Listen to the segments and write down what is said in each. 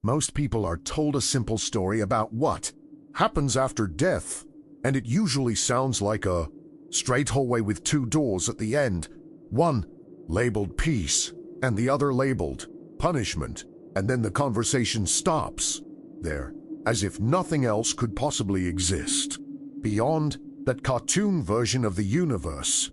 Most people are told a simple story about what happens after death, and it usually sounds like a straight hallway with two doors at the end, one labeled peace and the other labeled punishment, and then the conversation stops there, as if nothing else could possibly exist beyond that cartoon version of the universe.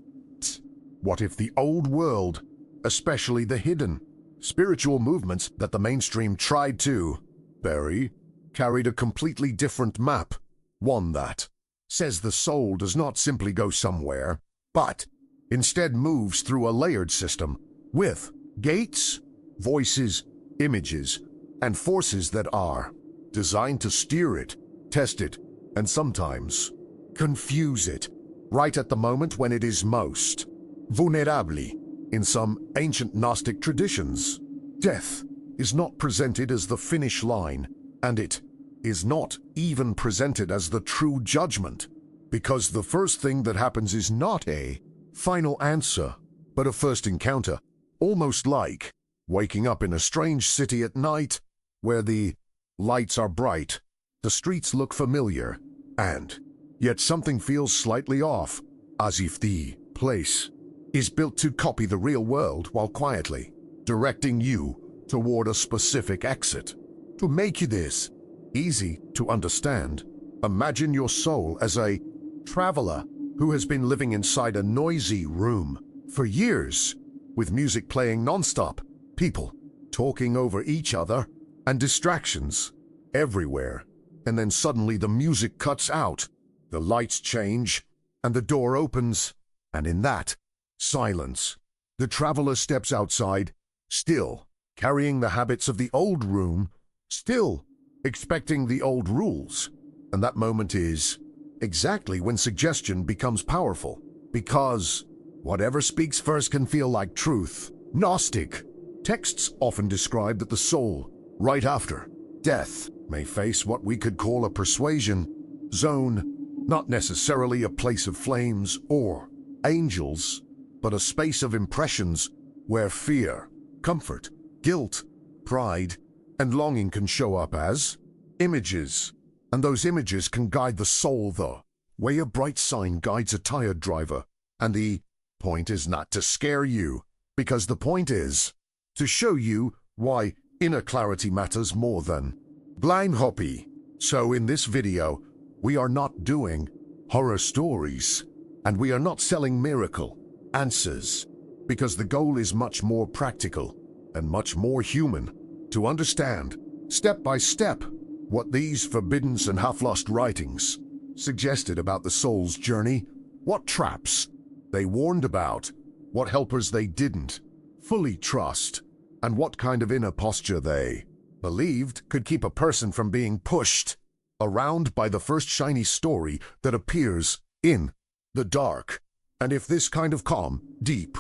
What if the old world, especially the hidden spiritual movements that the mainstream tried to bury, carried a completely different map, one that says the soul does not simply go somewhere, but instead moves through a layered system with gates, voices, images, and forces that are designed to steer it, test it, and sometimes confuse it right at the moment when it is most vulnerable. In some ancient Gnostic traditions, death is not presented as the finish line, and it is not even presented as the true judgment, because the first thing that happens is not a final answer, but a first encounter, almost like waking up in a strange city at night where the lights are bright, the streets look familiar, and yet something feels slightly off, as if the place is built to copy the real world while quietly directing you toward a specific exit. To make this easy to understand, imagine your soul as a traveler who has been living inside a noisy room for years, with music playing nonstop, people talking over each other, and distractions everywhere. And then suddenly the music cuts out, the lights change, and the door opens, and in that silence, the traveler steps outside, still carrying the habits of the old room, still expecting the old rules. And that moment is exactly when suggestion becomes powerful, because whatever speaks first can feel like truth. Gnostic texts often describe that the soul, right after death, may face what we could call a persuasion zone, not necessarily a place of flames or angels, but a space of impressions where fear, comfort, guilt, pride, and longing can show up as images. And those images can guide the soul the way a bright sign guides a tired driver. And the point is not to scare you, because the point is to show you why inner clarity matters more than blind hoppy. So in this video, we are not doing horror stories, and we are not selling miracle answers, because the goal is much more practical and much more human, to understand step by step what these forbidden and half-lost writings suggested about the soul's journey, what traps they warned about, what helpers they didn't fully trust, and what kind of inner posture they believed could keep a person from being pushed around by the first shiny story that appears in the dark. And if this kind of calm, deep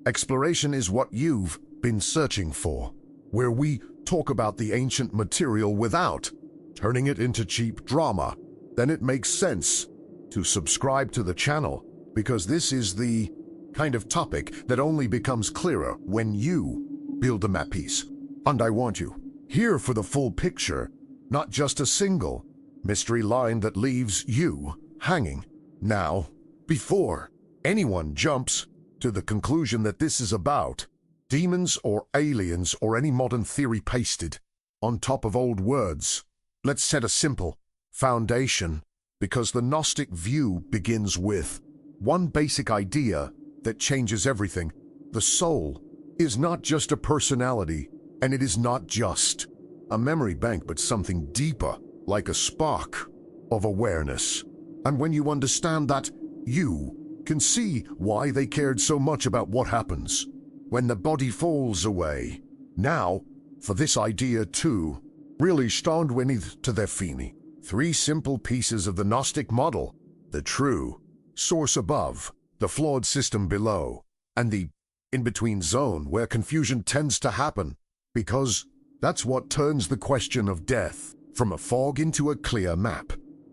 exploration is what you've been searching for, where we talk about the ancient material without turning it into cheap drama, then it makes sense to subscribe to the channel, because this is the kind of topic that only becomes clearer when you build a map piece. And I want you here for the full picture, not just a single mystery line that leaves you hanging. Now, before anyone jumps to the conclusion that this is about demons or aliens or any modern theory pasted on top of old words, let's set a simple foundation, because the Gnostic view begins with one basic idea that changes everything. The soul is not just a personality, and it is not just a memory bank, but something deeper, like a spark of awareness. And when you understand that, you can see why they cared so much about what happens when the body falls away. Now, for this idea too, really stand beneath to their fini. 3 simple pieces of the Gnostic model: the true source above, the flawed system below, and the in-between zone where confusion tends to happen, because that's what turns the question of death from a fog into a clear map.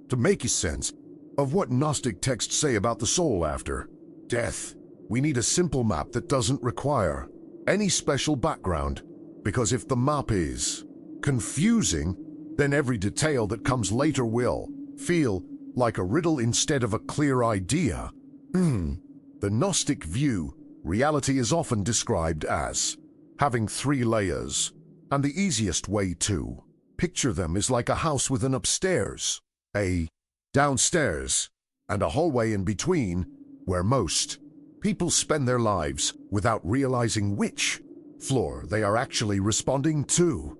To make sense of what Gnostic texts say about the soul after death, we need a simple map that doesn't require any special background, because if the map is confusing, then every detail that comes later will feel like a riddle instead of a clear idea. The Gnostic view, reality is often described as having 3 layers, and the easiest way to picture them is like a house with an upstairs, a downstairs, and a hallway in between, where most people spend their lives without realizing which floor they are actually responding to.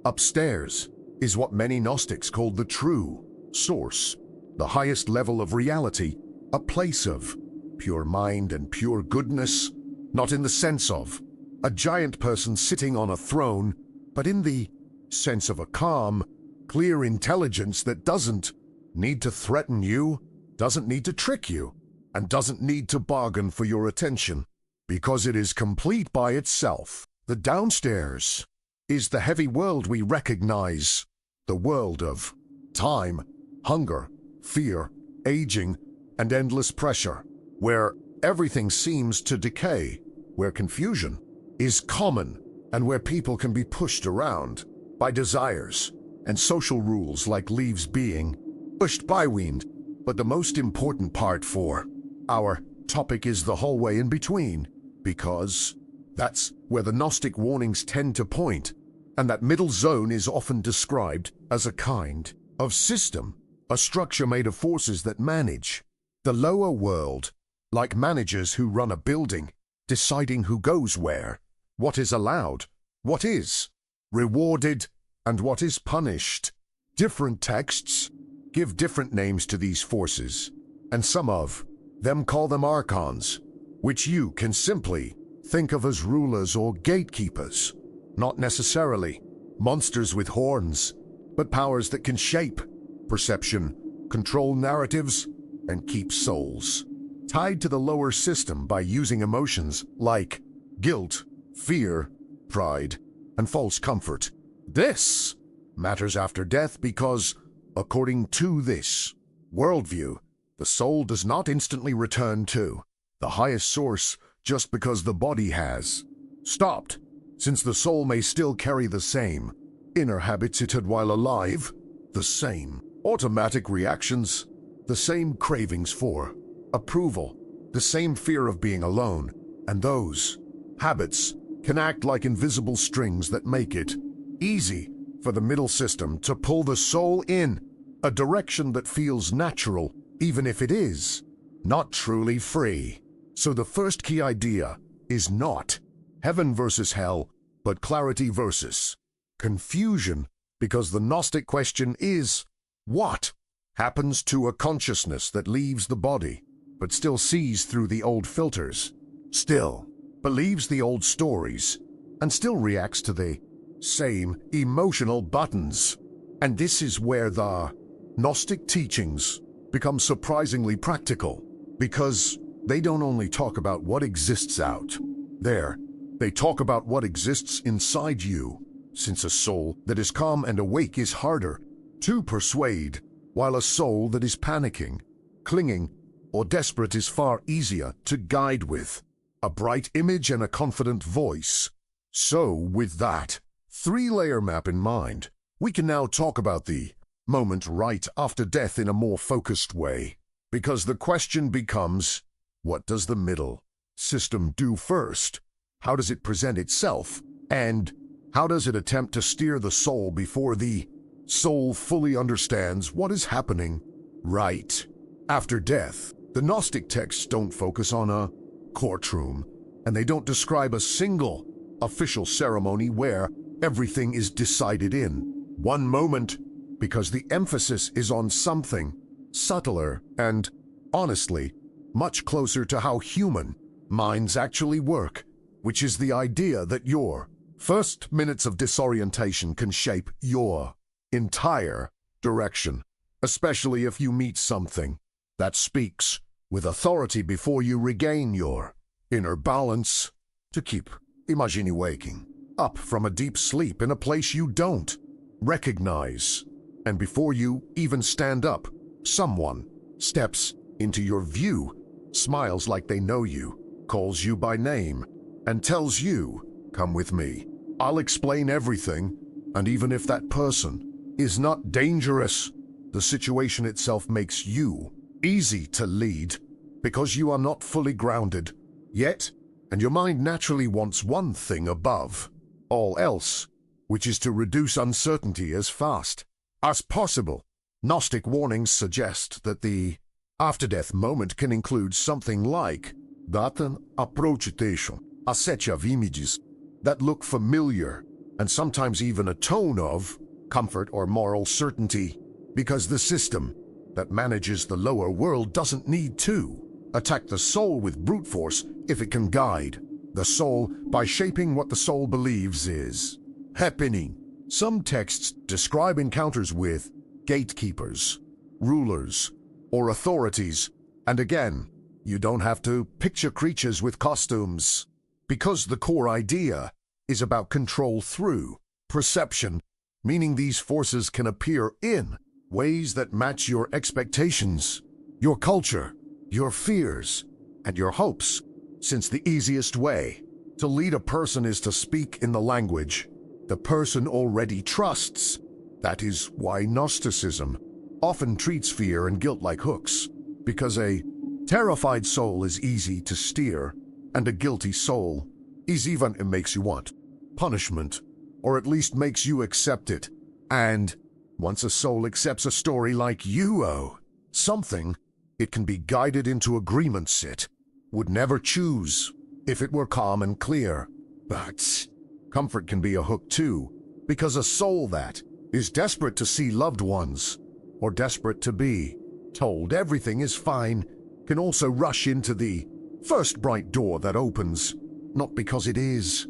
Upstairs is what many Gnostics called the true source, the highest level of reality, a place of pure mind and pure goodness, not in the sense of a giant person sitting on a throne, but in the sense of a calm, clear intelligence that doesn't need to threaten you, doesn't need to trick you, and doesn't need to bargain for your attention, because it is complete by itself. The downstairs is the heavy world we recognize, the world of time, hunger, fear, aging, and endless pressure, where everything seems to decay, where confusion is common, and where people can be pushed around by desires and social rules like leaves being pushed by wind. But the most important part for our topic is the hallway in between, because that's where the Gnostic warnings tend to point, and that middle zone is often described as a kind of system, a structure made of forces that manage the lower world, like managers who run a building, deciding who goes where, what is allowed, what is rewarded, and what is punished. Different texts give different names to these forces, and some of them call them archons, which you can simply think of as rulers or gatekeepers, not necessarily monsters with horns, but powers that can shape perception, control narratives, and keep souls tied to the lower system by using emotions like guilt, fear, pride, and false comfort. This matters after death because, according to this worldview, the soul does not instantly return to the highest source just because the body has stopped, since the soul may still carry the same inner habits it had while alive, the same automatic reactions, the same cravings for approval, the same fear of being alone, and those habits can act like invisible strings that make it easy for the middle system to pull the soul in a direction that feels natural, even if it is not truly free. So the first key idea is not heaven versus hell, but clarity versus confusion, because the Gnostic question is, what happens to a consciousness that leaves the body, but still sees through the old filters, still believes the old stories, and still reacts to the same emotional buttons? And this is where the Gnostic teachings become surprisingly practical, because they don't only talk about what exists out there, they talk about what exists inside you, since a soul that is calm and awake is harder to persuade, while a soul that is panicking, clinging, or desperate is far easier to guide with a bright image and a confident voice. So, with that 3-layer map in mind, we can now talk about the moment right after death in a more focused way, because the question becomes, what does the middle system do first? How does it present itself? And how does it attempt to steer the soul before the soul fully understands what is happening right after death? The Gnostic texts don't focus on a courtroom, and they don't describe a single official ceremony where everything is decided in one moment, because the emphasis is on something subtler and, honestly, much closer to how human minds actually work, which is the idea that your first minutes of disorientation can shape your entire direction, especially if you meet something that speaks with authority before you regain your inner balance, to keep, imagine waking up from a deep sleep in a place you don't recognize, and before you even stand up, someone steps into your view, smiles like they know you, calls you by name, and tells you, "Come with me. I'll explain everything," And even if that person is not dangerous, the situation itself makes you easy to lead because you are not fully grounded yet, and your mind naturally wants one thing above all else, which is to reduce uncertainty as fast as possible. Gnostic warnings suggest that the after-death moment can include something like that an approachation, a set of images that look familiar, and sometimes even a tone of comfort or moral certainty, because the system that manages the lower world doesn't need to attack the soul with brute force if it can guide the soul by shaping what the soul believes is happening. Some texts describe encounters with gatekeepers, rulers, or authorities, and again, you don't have to picture creatures with costumes, because the core idea is about control through perception, meaning these forces can appear in ways that match your expectations, your culture, your fears, and your hopes, since the easiest way to lead a person is to speak in the language the person already trusts. That is why Gnosticism often treats fear and guilt like hooks, because a terrified soul is easy to steer, and a guilty soul is even it makes you want punishment, or at least makes you accept it. And once a soul accepts a story like you owe something, it can be guided into agreements it would never choose if it were calm and clear. But comfort can be a hook too, because a soul that is desperate to see loved ones, or desperate to be told everything is fine, can also rush into the first bright door that opens, not because it is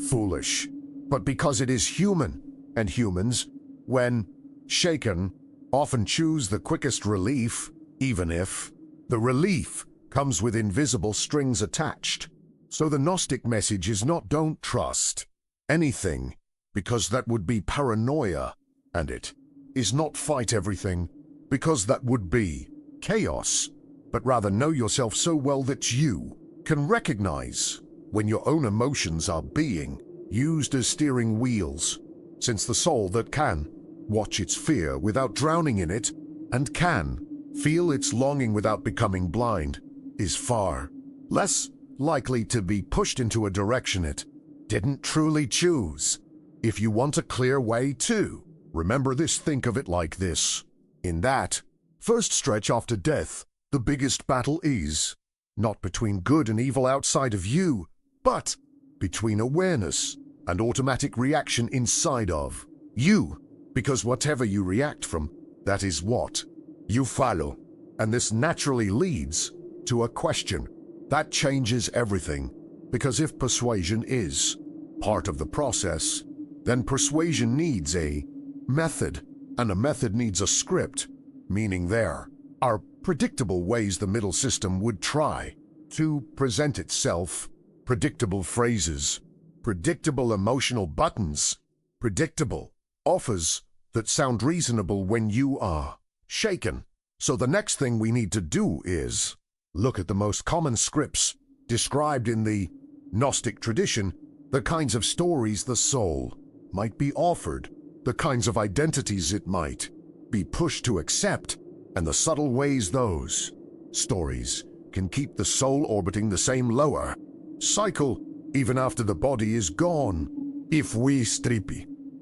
foolish, but because it is human, and humans, when shaken, often choose the quickest relief, even if the relief comes with invisible strings attached. So the Gnostic message is not don't trust anything, because that would be paranoia, and it is not fight everything, because that would be chaos, but rather know yourself so well that you can recognize when your own emotions are being used as steering wheels, since the soul that can watch its fear without drowning in it, and can feel its longing without becoming blind, is far less likely to be pushed into a direction it didn't truly choose. If you want a clear way to remember this, think of it like this. In that first stretch after death, the biggest battle is not between good and evil outside of you, but between awareness and automatic reaction inside of you, because whatever you react from, that is what you follow. And this naturally leads to a question that changes everything, because if persuasion is part of the process, then persuasion needs a method, and a method needs a script, meaning there are predictable ways the middle system would try to present itself, predictable phrases, predictable emotional buttons, predictable offers that sound reasonable when you are shaken. So the next thing we need to do is look at the most common scripts described in the Gnostic tradition, the kinds of stories the soul might be offered, the kinds of identities it might be pushed to accept, and the subtle ways those stories can keep the soul orbiting the same lower cycle even after the body is gone. If we strip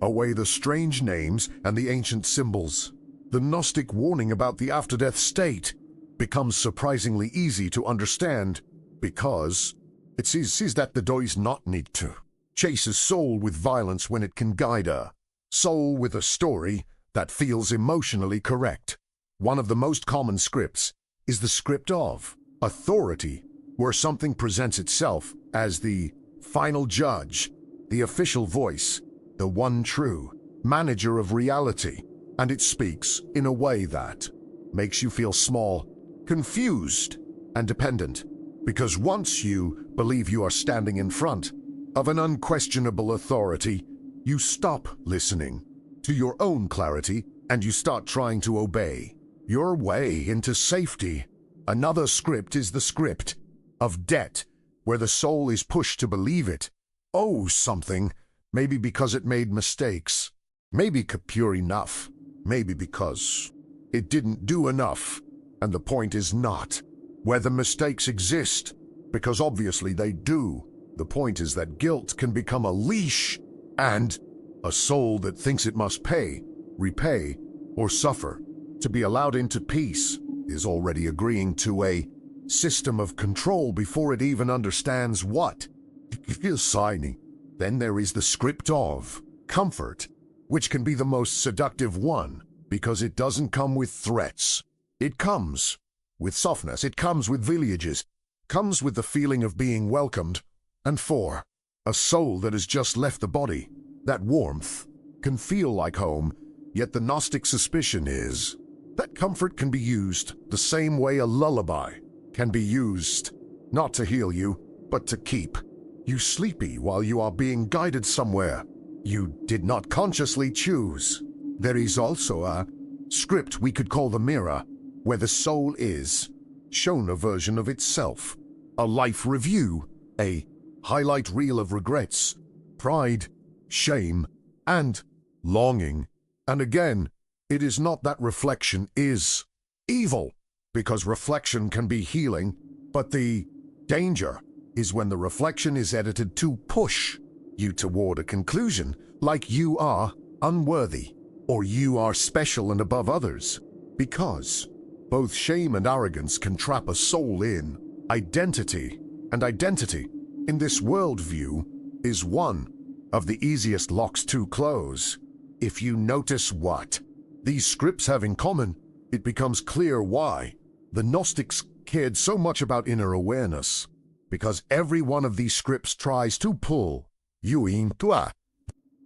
away the strange names and the ancient symbols, the Gnostic warning about the after-death state becomes surprisingly easy to understand, because it sees that the does not need to chase a soul with violence when it can guide a soul with a story that feels emotionally correct. One of the most common scripts is the script of authority, where something presents itself as the final judge, the official voice, the one true manager of reality, and it speaks in a way that makes you feel small, confused, and dependent, because once you believe you are standing in front of an unquestionable authority, you stop listening to your own clarity and you start trying to obey your way into safety. Another script is the script of debt, where the soul is pushed to believe it owes something, maybe because it made mistakes, Maybe pure enough, maybe because it didn't do enough. And the point is not whether mistakes exist, because obviously they do. The point is that guilt can become a leash, and a soul that thinks it must pay, repay, or suffer to be allowed into peace is already agreeing to a system of control before it even understands what it is signing. Then there is the script of comfort, which can be the most seductive one because it doesn't come with threats. It comes with softness, it comes with villages, comes with the feeling of being welcomed. And for a soul that has just left the body, that warmth can feel like home, yet the Gnostic suspicion is that comfort can be used the same way a lullaby can be used, not to heal you, but to keep you sleepy while you are being guided somewhere you did not consciously choose. There is also a script we could call the mirror, where the soul is shown a version of itself, a life review, a highlight reel of regrets, pride, shame, and longing. And again, it is not that reflection is evil, because reflection can be healing, but the danger is when the reflection is edited to push you toward a conclusion, like you are unworthy, or you are special and above others, because both shame and arrogance can trap a soul in identity, and identity in this worldview is one of the easiest locks to close. If you notice what these scripts have in common, it becomes clear why the Gnostics cared so much about inner awareness, because every one of these scripts tries to pull you into a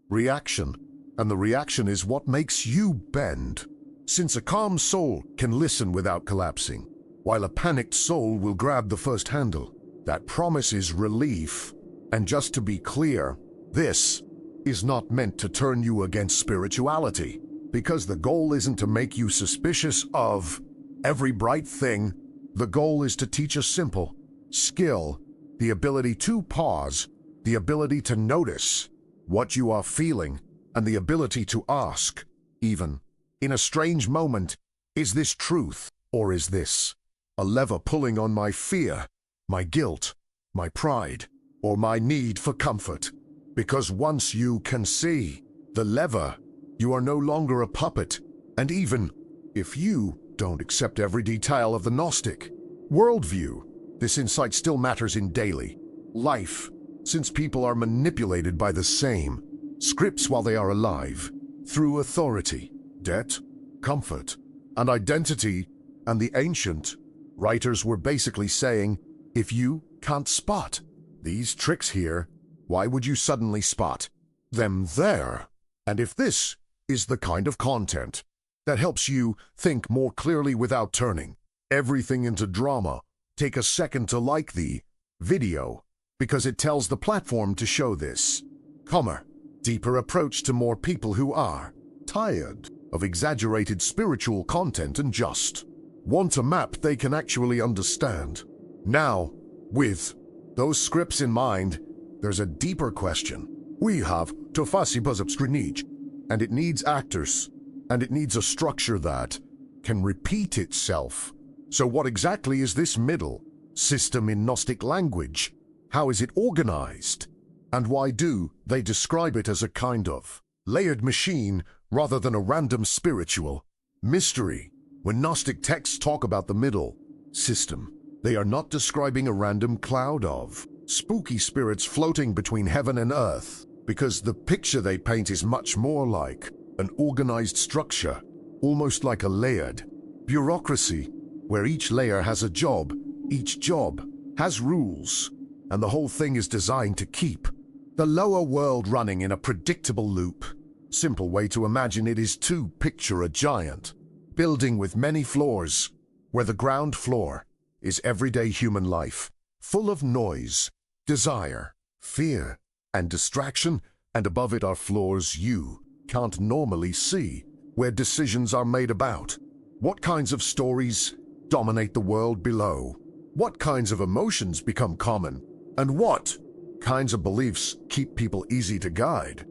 reaction, and the reaction is what makes you bend. Since a calm soul can listen without collapsing, while a panicked soul will grab the first handle, that promises relief. And just to be clear, this is not meant to turn you against spirituality, because the goal isn't to make you suspicious of every bright thing. The goal is to teach a simple skill, the ability to pause, the ability to notice what you are feeling, and the ability to ask, even in a strange moment, is this truth, or is this a lever pulling on my fear, my guilt, my pride, or my need for comfort? Because once you can see the lever, you are no longer a puppet, and even if you don't accept every detail of the Gnostic worldview, this insight still matters in daily life, since people are manipulated by the same scripts while they are alive, through authority, debt, comfort, and identity. And the ancient writers were basically saying, if you can't spot these tricks here, why would you suddenly spot them there? And if this is the kind of content that helps you think more clearly without turning everything into drama, take a second to like the video, because it tells the platform to show this calmer, deeper approach to more people who are tired of exaggerated spiritual content and just want a map they can actually understand. Now, with those scripts in mind, there's a deeper question we have to fascibuzupscreenage, and it needs actors, and it needs a structure that can repeat itself. So what exactly is this middle system in Gnostic language? How is it organized? And why do they describe it as a kind of layered machine rather than a random spiritual mystery? When Gnostic texts talk about the middle system, they are not describing a random cloud of spooky spirits floating between heaven and earth, because the picture they paint is much more like an organized structure, almost like a layered bureaucracy, where each layer has a job, each job has rules, and the whole thing is designed to keep the lower world running in a predictable loop. Simple way to imagine it is to picture a giant building with many floors, where the ground floor is everyday human life, full of noise, desire, fear, and distraction, and above it are floors you can't normally see, where decisions are made about what kinds of stories dominate the world below, what kinds of emotions become common, and what kinds of beliefs keep people easy to guide.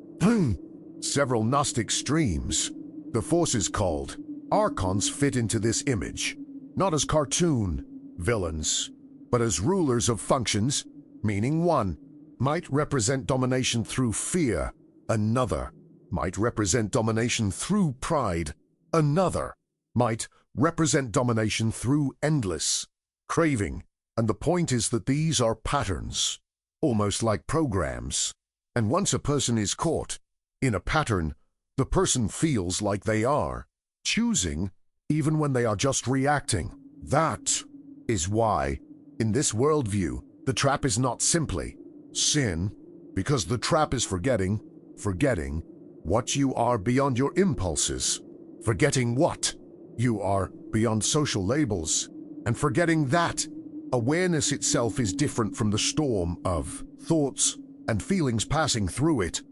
several Gnostic streams. The forces called archons fit into this image, not as cartoon villains, but as rulers of functions, meaning one might represent domination through fear, another might represent domination through pride, another might represent domination through endless craving. And the point is that these are patterns, almost like programs. And once a person is caught in a pattern, the person feels like they are choosing even when they are just reacting. That is why, in this worldview, the trap is not simply sin, because the trap is forgetting what you are beyond your impulses, forgetting what you are beyond social labels, and forgetting that awareness itself is different from the storm of thoughts and feelings passing through it.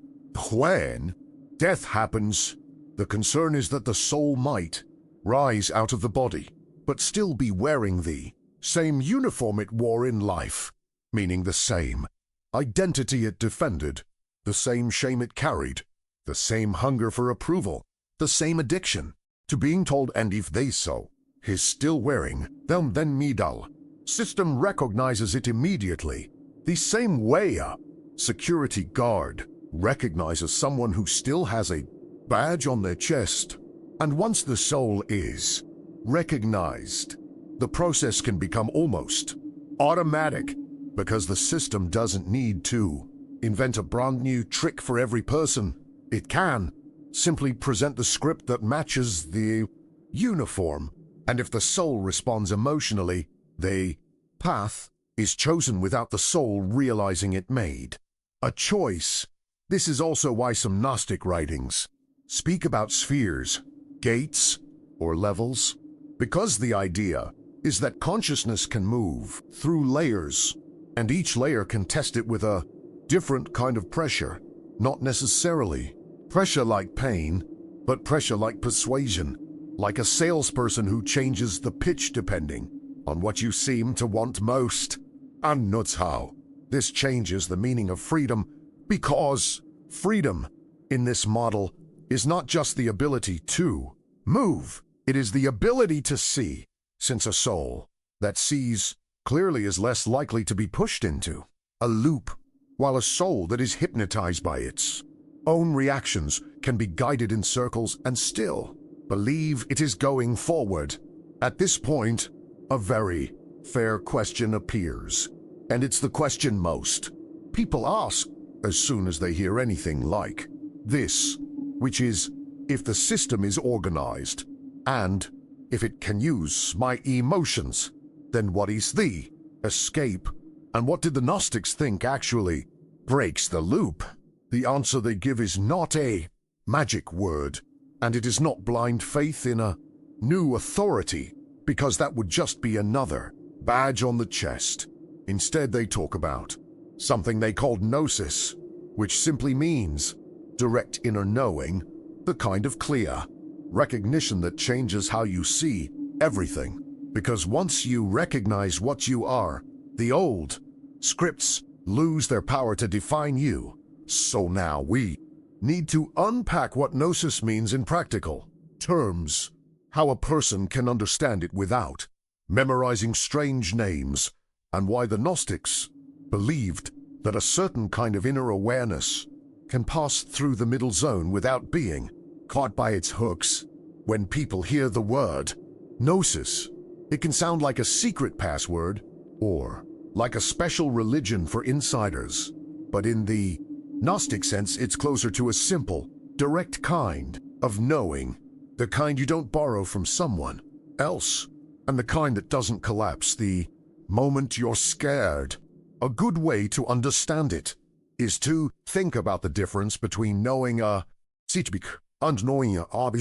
When death happens, the concern is that the soul might rise out of the body, but still be wearing the same uniform it wore in life, meaning the same identity it defended, the same shame it carried, the same hunger for approval, the same addiction to being told, and if they so is still wearing them, then medal system recognizes it immediately, the same way a security guard recognizes someone who still has a badge on their chest. And once the soul is recognized, the process can become almost automatic, because the system doesn't need to invent a brand new trick for every person. It can simply present the script that matches the uniform, and if the soul responds emotionally, the path is chosen without the soul realizing it made a choice. This is also why some Gnostic writings speak about spheres, gates, or levels, because the idea is that consciousness can move through layers, and each layer can test it with a different kind of pressure, not necessarily pressure like pain, but pressure like persuasion, like a salesperson who changes the pitch depending on what you seem to want most. And notice how this changes the meaning of freedom, because freedom in this model is not just the ability to move, it is the ability to see, since a soul that sees clearly is less likely to be pushed into a loop, while a soul that is hypnotized by its own reactions can be guided in circles and still believe it is going forward. At this point, a very fair question appears, and it's the question most people ask as soon as they hear anything like this, which is, if the system is organized, and if it can use my emotions, then what is the escape? And what did the Gnostics think actually breaks the loop? The answer they give is not a magic word, and it is not blind faith in a new authority, because that would just be another badge on the chest. Instead, they talk about something they called gnosis, which simply means direct inner knowing, the kind of clear recognition that changes how you see everything. Because once you recognize what you are, the old scripts lose their power to define you. So now we need to unpack what gnosis means in practical terms, how a person can understand it without memorizing strange names, and why the Gnostics believed that a certain kind of inner awareness can pass through the middle zone without being caught by its hooks. When people hear the word gnosis, it can sound like a secret password or like a special religion for insiders, but in the Gnostic sense, it's closer to a simple, direct kind of knowing, the kind you don't borrow from someone else, and the kind that doesn't collapse the moment you're scared. A good way to understand it is to think about the difference between knowing a city and knowing a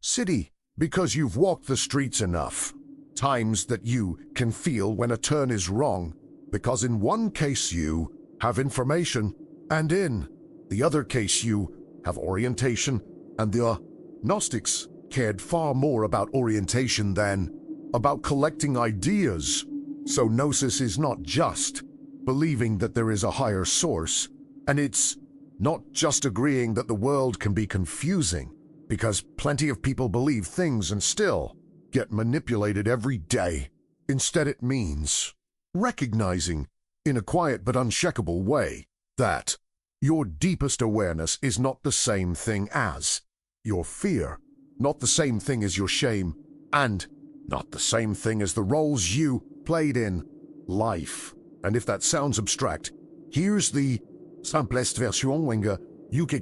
city, because you've walked the streets enough times that you can feel when a turn is wrong, because in one case you have information, and in the other case you have orientation, and the Gnostics cared far more about orientation than about collecting ideas. So gnosis is not just believing that there is a higher source, and it's not just agreeing that the world can be confusing, because plenty of people believe things and still get manipulated every day. Instead, it means recognizing, in a quiet but unshakable way, that your deepest awareness is not the same thing as your fear, not the same thing as your shame, and not the same thing as the roles you played in life. And if that sounds abstract, here's the simplest version where you can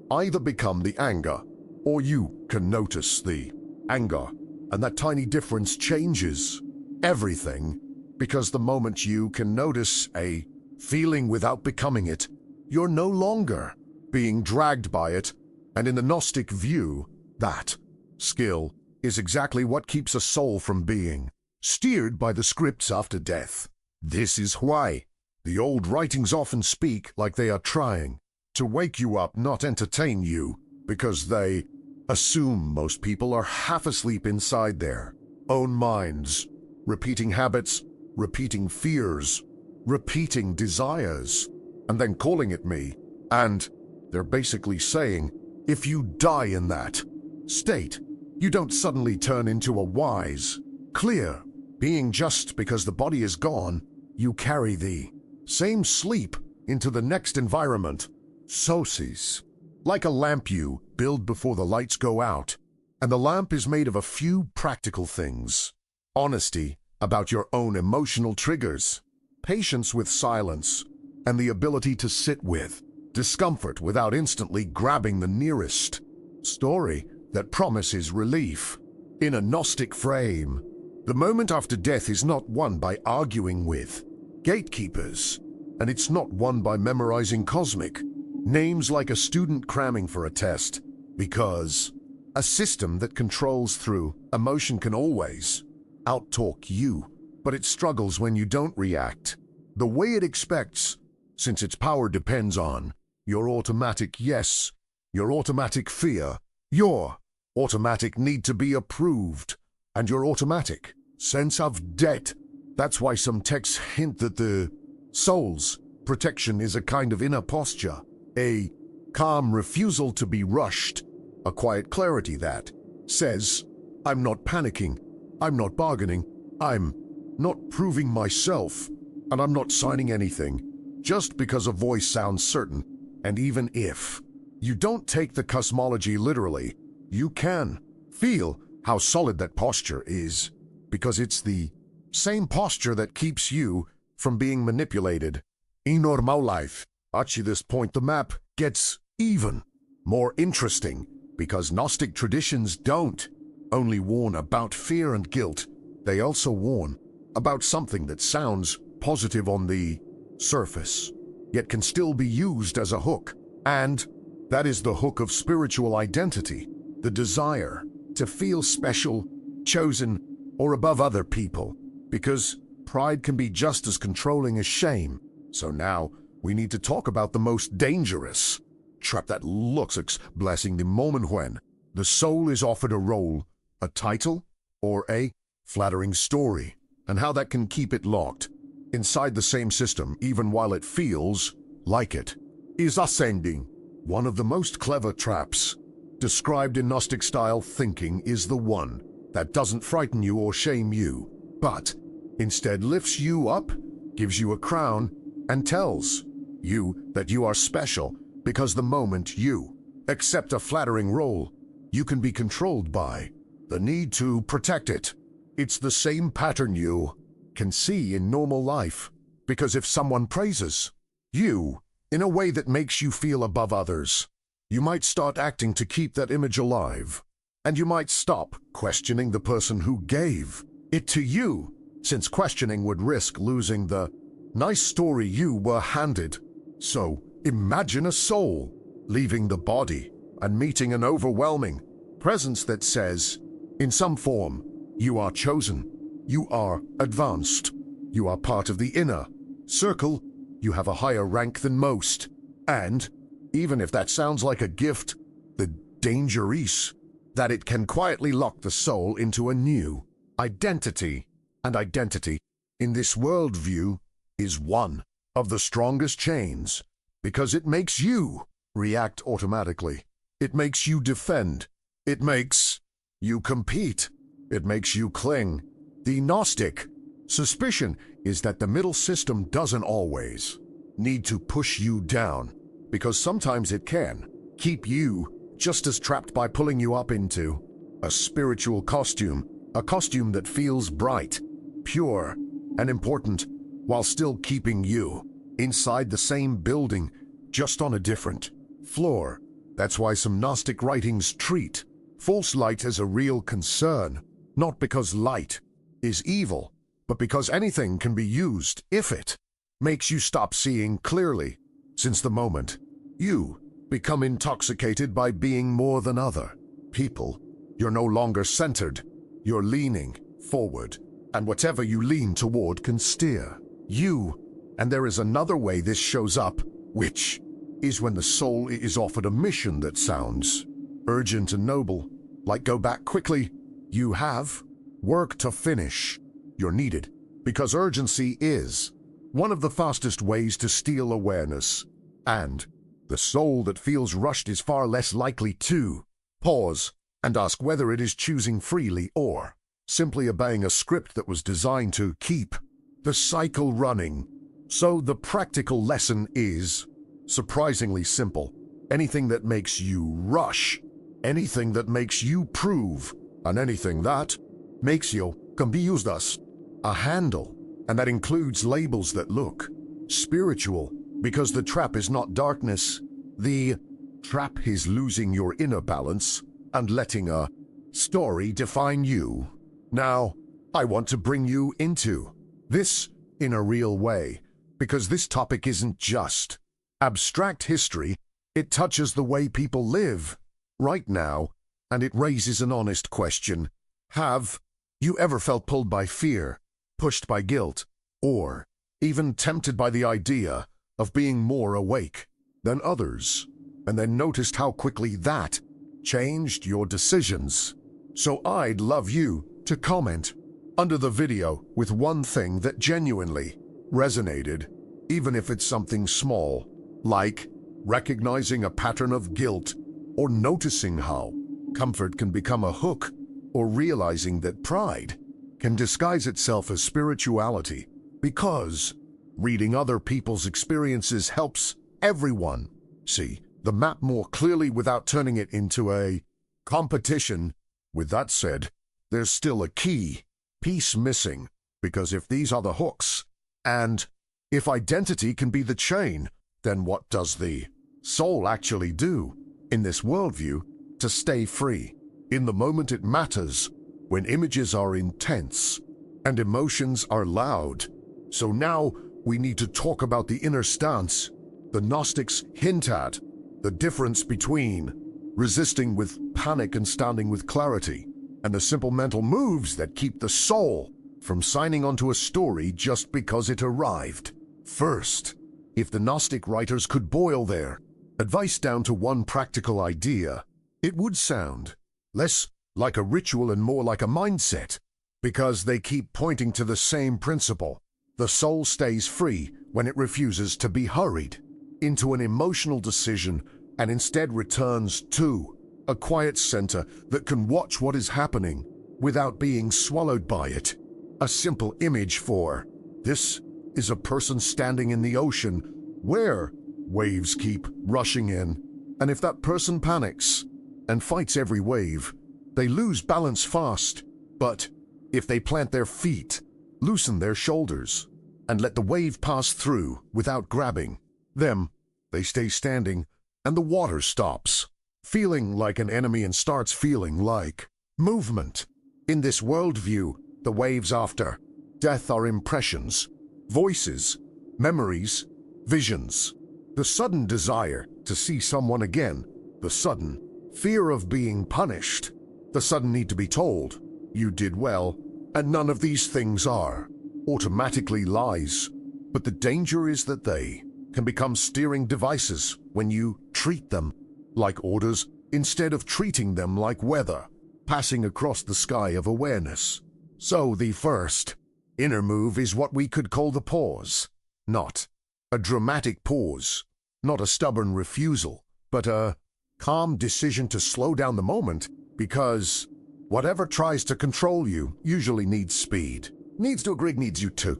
either become the anger, or you can notice the anger. And that tiny difference changes everything, because the moment you can notice a feeling without becoming it, you're no longer being dragged by it. And in the Gnostic view, that skill is exactly what keeps a soul from being steered by the scripts after death. This is why the old writings often speak like they are trying to wake you up, not entertain you, because they assume most people are half asleep inside their own minds, repeating habits, repeating fears, repeating desires, and then calling it me. And they're basically saying, if you die in that state, you don't suddenly turn into a wise, clear being just because the body is gone. You carry the same sleep into the next environment. Sosis, like a lamp you build before the lights go out. And the lamp is made of a few practical things: honesty about your own emotional triggers, patience with silence, and the ability to sit with discomfort without instantly grabbing the nearest story that promises relief. In a Gnostic frame, the moment after death is not won by arguing with gatekeepers, and it's not won by memorizing cosmic names like a student cramming for a test, because a system that controls through emotion can always outtalk you, but it struggles when you don't react the way it expects, since its power depends on your automatic yes, your automatic fear, your automatic need to be approved, and your automatic sense of debt. That's why some texts hint that the soul's protection is a kind of inner posture, a calm refusal to be rushed, a quiet clarity that says, I'm not panicking, I'm not bargaining, I'm not proving myself, and I'm not signing anything just because a voice sounds certain. And even if you don't take the cosmology literally, you can feel how solid that posture is, because it's the same posture that keeps you from being manipulated. In normal life, at this point the map gets even more interesting, because Gnostic traditions don't only warn about fear and guilt, they also warn about something that sounds positive on the surface, yet can still be used as a hook. And that is the hook of spiritual identity, the desire to feel special, chosen, or above other people, because pride can be just as controlling as shame. So now we need to talk about the most dangerous trap that looks like blessing the moment when the soul is offered a role, a title, or a flattering story, and how that can keep it locked inside the same system even while it feels like it is ascending. One of the most clever traps described in Gnostic style thinking is the one that doesn't frighten you or shame you, but instead lifts you up, gives you a crown, and tells you that you are special, because the moment you accept a flattering role, you can be controlled by the need to protect it. It's the same pattern you can see in normal life, because if someone praises you in a way that makes you feel above others, you might start acting to keep that image alive, and you might stop questioning the person who gave it to you, since questioning would risk losing the nice story you were handed. So imagine a soul leaving the body and meeting an overwhelming presence that says, in some form, you are chosen, you are advanced, you are part of the inner circle, you have a higher rank than most. And even if that sounds like a gift, the danger is that it can quietly lock the soul into a new identity. And identity, in this worldview, is one of the strongest chains, because it makes you react automatically. It makes you defend. It makes you compete. It makes you cling. The Gnostic suspicion is that the middle system doesn't always need to push you down, because sometimes it can keep you just as trapped by pulling you up into a spiritual costume, a costume that feels bright, pure, and important, while still keeping you inside the same building, just on a different floor. That's why some Gnostic writings treat false light as a real concern, not because light is evil, but because anything can be used if it makes you stop seeing clearly, since the moment you become intoxicated by being more than other people, you're no longer centered, you're leaning forward, and whatever you lean toward can steer you. And there is another way this shows up, which is when the soul is offered a mission that sounds urgent and noble, like go back quickly, you have work to finish. You're needed, because urgency is one of the fastest ways to steal awareness, and the soul that feels rushed is far less likely to pause and ask whether it is choosing freely or simply obeying a script that was designed to keep the cycle running. So the practical lesson is surprisingly simple. Anything that makes you rush, anything that makes you prove, and anything that makes you can be used as a handle. And that includes labels that look spiritual, because the trap is not darkness. The trap is losing your inner balance and letting a story define you. Now, I want to bring you into this in a real way, because this topic isn't just abstract history, it touches the way people live right now, and it raises an honest question. Have you ever felt pulled by fear, pushed by guilt, or even tempted by the idea of being more awake than others, and then noticed how quickly that changed your decisions? So I'd love you to comment under the video with one thing that genuinely resonated, even if it's something small, like recognizing a pattern of guilt, or noticing how comfort can become a hook, or realizing that pride can disguise itself as spirituality, because reading other people's experiences helps everyone see the map more clearly without turning it into a competition. With that said, there's still a key piece missing, because if these are the hooks, and if identity can be the chain, then what does the soul actually do in this worldview to stay free in the moment it matters, when images are intense and emotions are loud? So now we need to talk about the inner stance. The Gnostics hint at the difference between resisting with panic and standing with clarity, and the simple mental moves that keep the soul from signing onto a story just because it arrived first. If the Gnostic writers could boil their advice down to one practical idea, it would sound less like a ritual and more like a mindset, because they keep pointing to the same principle. The soul stays free when it refuses to be hurried into an emotional decision and instead returns to a quiet center that can watch what is happening without being swallowed by it. A simple image for this is a person standing in the ocean where waves keep rushing in, and if that person panics and fights every wave, they lose balance fast. But if they plant their feet, loosen their shoulders, and let the wave pass through without grabbing them, they stay standing, and the water stops feeling like an enemy and starts feeling like movement. In this worldview, the waves after death are impressions, voices, memories, visions. The sudden desire to see someone again, the sudden fear of being punished, the sudden need to be told, you did well, and none of these things are automatically lies. But the danger is that they can become steering devices when you treat them like orders instead of treating them like weather passing across the sky of awareness. So the first inner move is what we could call the pause. Not a dramatic pause, not a stubborn refusal, but a calm decision to slow down the moment, because whatever tries to control you usually needs speed. Needs to agree, needs you to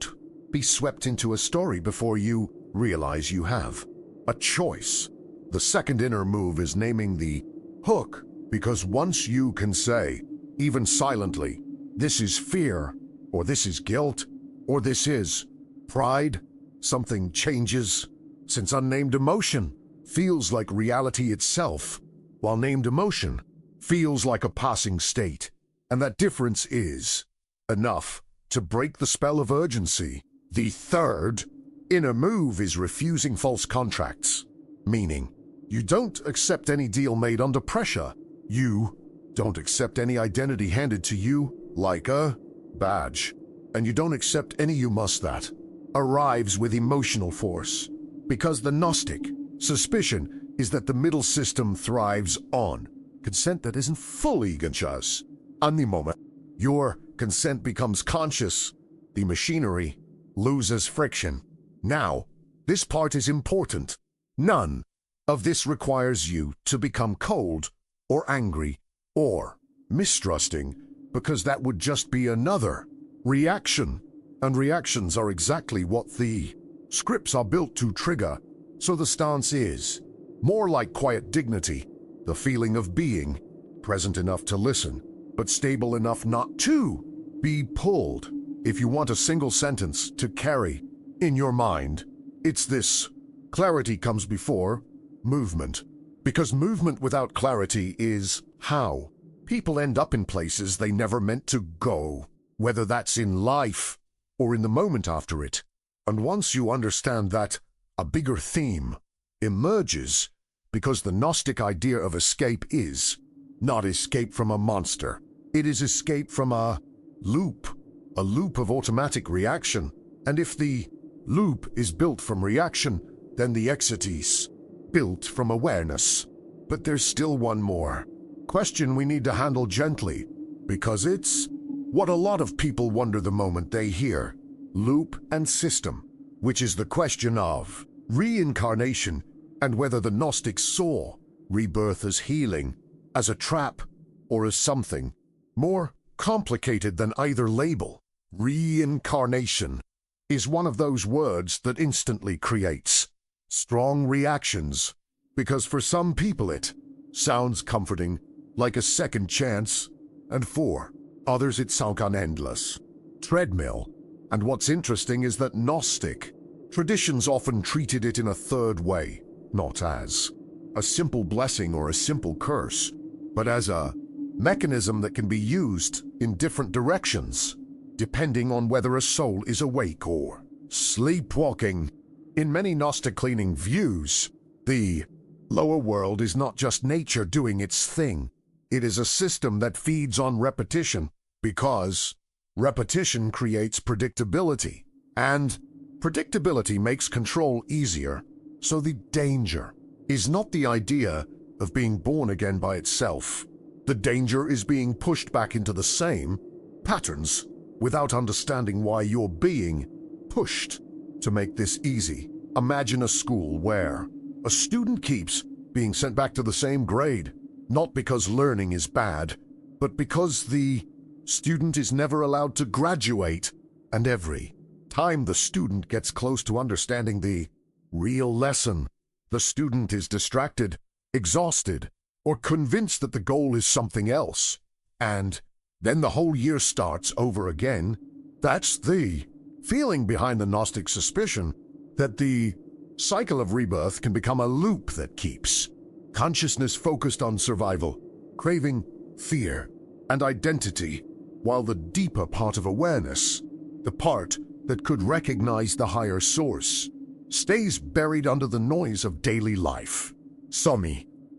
be swept into a story before you realize you have a choice. The second inner move is naming the hook, because once you can say, even silently, this is fear, or this is guilt, or this is pride, something changes, since unnamed emotion feels like reality itself, while named emotion feels like a passing state. And that difference is enough to break the spell of urgency. The third inner move is refusing false contracts, meaning you don't accept any deal made under pressure. You don't accept any identity handed to you like a badge. And you don't accept any you must that arrives with emotional force. Because the Gnostic suspicion is that the middle system thrives on consent that isn't fully conscious. And the moment your consent becomes conscious, the machinery loses friction. Now, this part is important. None of this requires you to become cold or angry or mistrusting, because that would just be another reaction. And reactions are exactly what the scripts are built to trigger. So the stance is more like quiet dignity, the feeling of being present enough to listen, but stable enough not to be pulled. If you want a single sentence to carry in your mind, it's this: clarity comes before movement. Because movement without clarity is how people end up in places they never meant to go, whether that's in life or in the moment after it. And once you understand that, a bigger theme emerges, because the Gnostic idea of escape is not escape from a monster. It is escape from a loop of automatic reaction. And if the loop is built from reaction, then the exit is built from awareness. But there's still one more question we need to handle gently, because it's what a lot of people wonder the moment they hear loop and system, which is the question of reincarnation, and whether the Gnostics saw rebirth as healing, as a trap, or as something more complicated than either label. Reincarnation is one of those words that instantly creates strong reactions, because for some people it sounds comforting, like a second chance, and for others it sounds an endless treadmill. And what's interesting is that Gnostic traditions often treated it in a third way, not as a simple blessing or a simple curse, but as a mechanism that can be used in different directions, depending on whether a soul is awake or sleepwalking. In many Gnostic cleaning views, the lower world is not just nature doing its thing. It is a system that feeds on repetition, because repetition creates predictability, and predictability makes control easier. So the danger is not the idea of being born again by itself. The danger is being pushed back into the same patterns without understanding why you're being pushed. To make this easy, imagine a school where a student keeps being sent back to the same grade, not because learning is bad, but because the student is never allowed to graduate. And every time the student gets close to understanding the real lesson, the student is distracted, exhausted, or convinced that the goal is something else. And then the whole year starts over again. That's the feeling behind the Gnostic suspicion that the cycle of rebirth can become a loop that keeps consciousness focused on survival, craving fear and identity, while the deeper part of awareness, the part that could recognize the higher source, stays buried under the noise of daily life. Some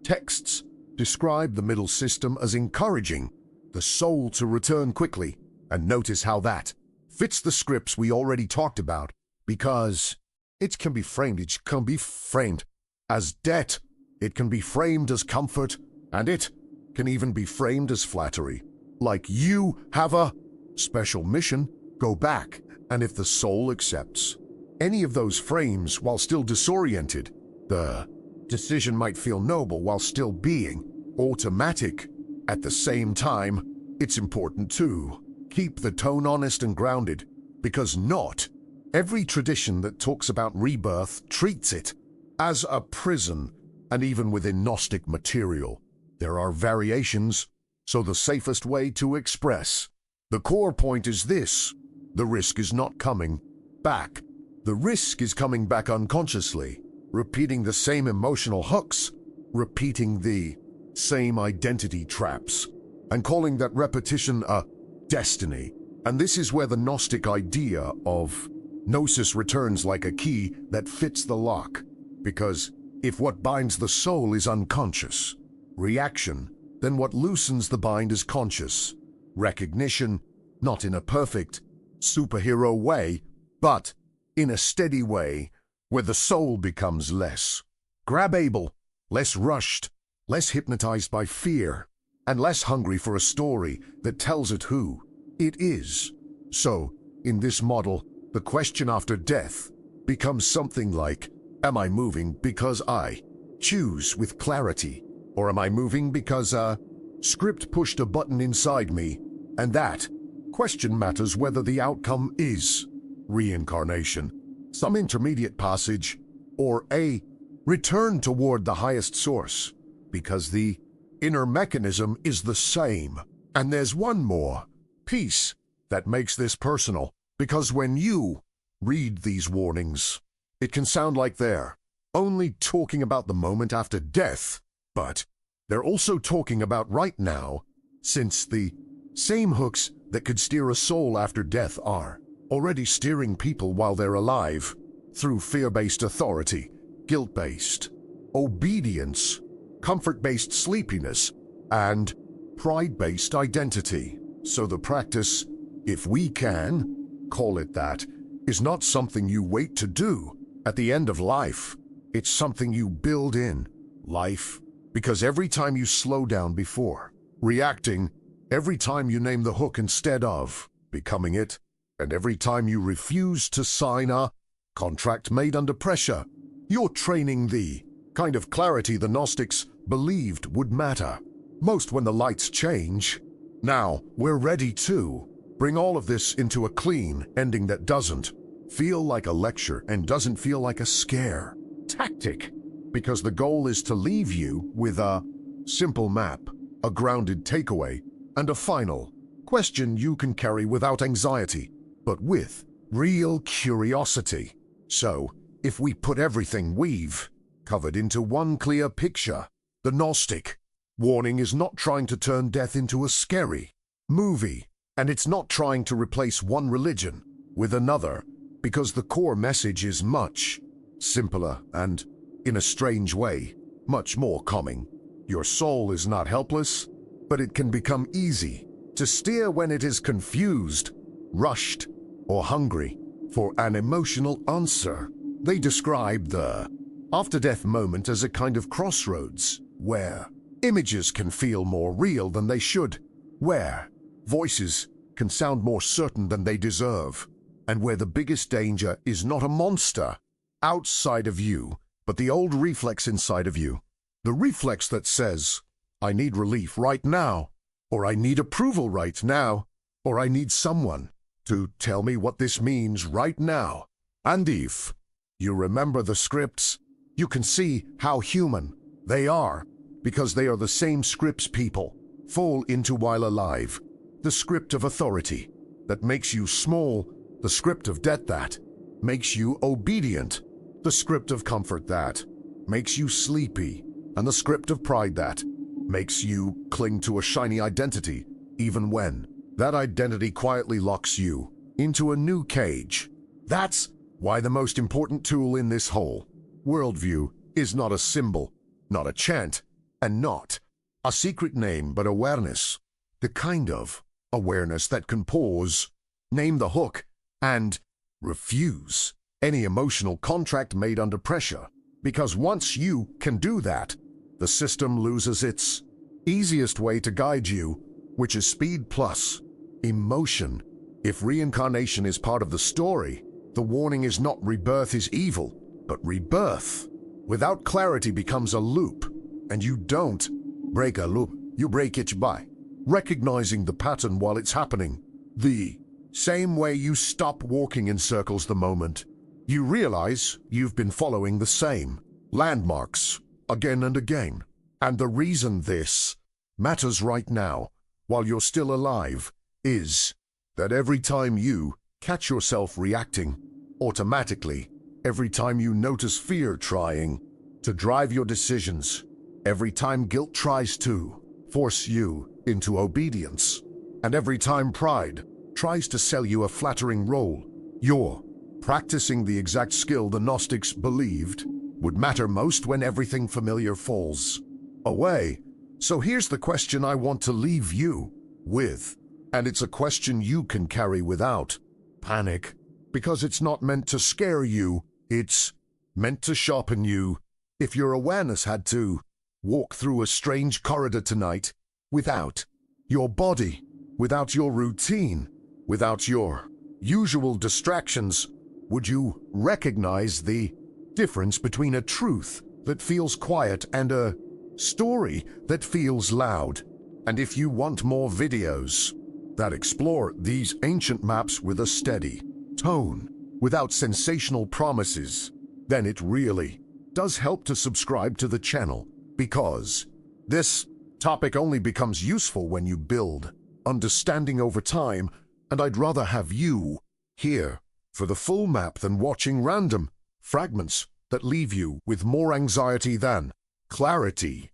texts describe the middle system as encouraging the soul to return quickly, and notice how that fits the scripts we already talked about, because it can be framed as debt, it can be framed as comfort, and it can even be framed as flattery. Like you have a special mission, go back, and if the soul accepts any of those frames while still disoriented, the Decision might feel noble while still being automatic. At the same time, it's important to keep the tone honest and grounded, because not every tradition that talks about rebirth treats it as a prison, and even within Gnostic material, there are variations, so the safest way to express the core point is this: the risk is not coming back. The risk is coming back unconsciously, repeating the same emotional hooks, repeating the same identity traps, and calling that repetition a destiny. And this is where the Gnostic idea of gnosis returns like a key that fits the lock. Because if what binds the soul is unconscious reaction, then what loosens the bind is conscious recognition, not in a perfect superhero way, but in a steady way where the soul becomes less grabable, less rushed, less hypnotized by fear, and less hungry for a story that tells it who it is. So, in this model, the question after death becomes something like, am I moving because I choose with clarity? Or am I moving because a script pushed a button inside me? And that question matters whether the outcome is reincarnation, some intermediate passage, or a return toward the highest source, because the inner mechanism is the same. And there's one more piece that makes this personal, because when you read these warnings, it can sound like they're only talking about the moment after death, but they're also talking about right now, since the same hooks that could steer a soul after death are already steering people while they're alive through fear-based authority, guilt-based obedience, comfort-based sleepiness, and pride-based identity. So the practice, if we can call it that, is not something you wait to do at the end of life. It's something you build in life, because every time you slow down before reacting, every time you name the hook instead of becoming it, and every time you refuse to sign a contract made under pressure, you're training the kind of clarity the Gnostics believed would matter most when the lights change. Now, we're ready to bring all of this into a clean ending that doesn't feel like a lecture and doesn't feel like a scare tactic, because the goal is to leave you with a simple map, a grounded takeaway, and a final question you can carry without anxiety, but with real curiosity. So, if we put everything we've covered into one clear picture, the Gnostic warning is not trying to turn death into a scary movie, and it's not trying to replace one religion with another, because the core message is much simpler and, in a strange way, much more calming. Your soul is not helpless, but it can become easy to steer when it is confused, rushed, or hungry for an emotional answer. They describe the after-death moment as a kind of crossroads where images can feel more real than they should, where voices can sound more certain than they deserve, and where the biggest danger is not a monster outside of you, but the old reflex inside of you. The reflex that says, I need relief right now, or I need approval right now, or I need someone to tell me what this means right now. And if you remember the scripts, you can see how human they are, because they are the same scripts people fall into while alive. The script of authority that makes you small, the script of debt that makes you obedient, the script of comfort that makes you sleepy, and the script of pride that makes you cling to a shiny identity, even when that identity quietly locks you into a new cage. That's why the most important tool in this whole worldview is not a symbol, not a chant, and not a secret name, but awareness. The kind of awareness that can pause, name the hook, and refuse any emotional contract made under pressure. Because once you can do that, the system loses its easiest way to guide you, which is speed plus emotion. If reincarnation is part of the story, the warning is not rebirth is evil, but rebirth Without clarity becomes a loop, and you don't break a loop, you break it by recognizing the pattern while it's happening. The same way you stop walking in circles the moment you realize you've been following the same landmarks again and again. And the reason this matters right now, while you're still alive, is that every time you catch yourself reacting automatically, every time you notice fear trying to drive your decisions, every time guilt tries to force you into obedience, and every time pride tries to sell you a flattering role, you're practicing the exact skill the Gnostics believed would matter most when everything familiar falls away. So here's the question I want to leave you with, and it's a question you can carry without panic, because it's not meant to scare you, it's meant to sharpen you. If your awareness had to walk through a strange corridor tonight without your body, without your routine, without your usual distractions, would you recognize the difference between a truth that feels quiet and a story that feels loud? And if you want more videos that explore these ancient maps with a steady tone, without sensational promises, then it really does help to subscribe to the channel, because this topic only becomes useful when you build understanding over time, and I'd rather have you here for the full map than watching random fragments that leave you with more anxiety than clarity.